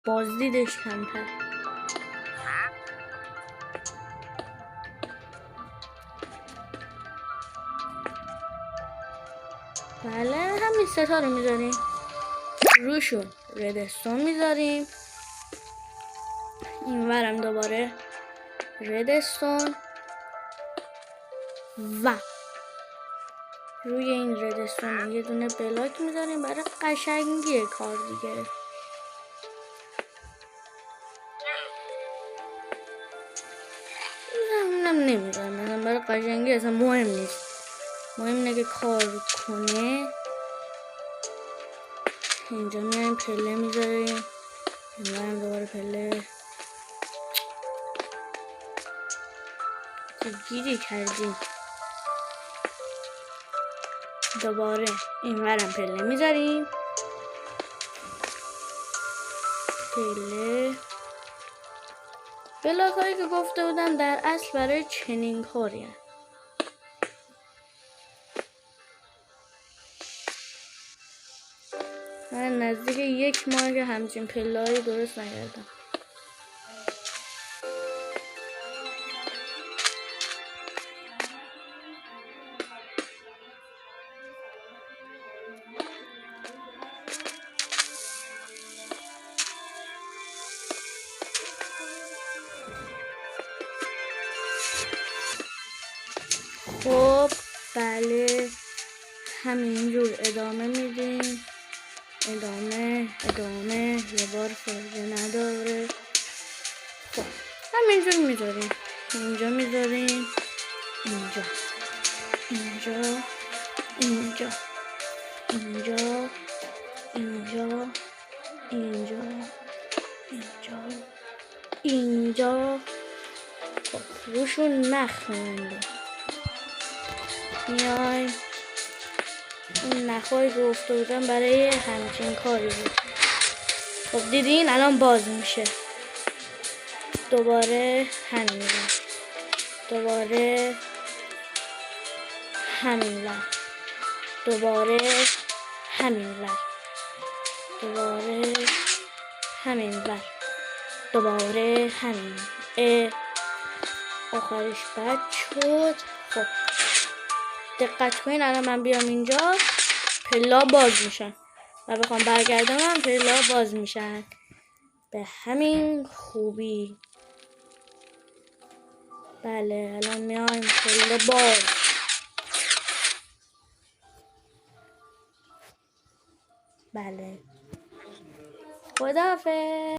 بازدیدش کمتر. بله همین ستا رو میذاریم روشون، ردستون میذاریم این ورم دوباره ردستون و روی این ردستون یه دونه بلاک میذاریم برای قشنگی کار دیگه. اونم نمیذارم مثلا برای قشنگی اصلا مهم نیست، مهم اینه که کار کنه. اینجا میایم پله میذاریم، اینورم دوباره پله. گیری کردیم دوباره اینورم پله میذاریم، پله. بلاک هایی که گفته بودم در اصل برای چنین کاری هست. من نزدیک 1 ماه که همچین پله هایی درست نکردم. خب بله همینجور ادامه میدیم، ادامه یه بار فرقه نداره. خب همینجور میذاریم، اینجا میذاریم، اینجا اینجا اینجا اینجا اینجا اینجا اینجا اینجا. خب روشون نخ میمونده، میایم اون نخایی که افته بودن برای همچین کاری بود. خب دیدین الان باز میشه، دوباره همین ور، دوباره همین ور، دوباره همین ور، دوباره همین ور، دوباره همین. آخرش بد شد. خب دقت کنین الان من بیام اینجا پلا باز میشن و بخوام برگردم پلا باز میشن به همین خوبی. بله الان میایم پلا باز. بله خداحافظ.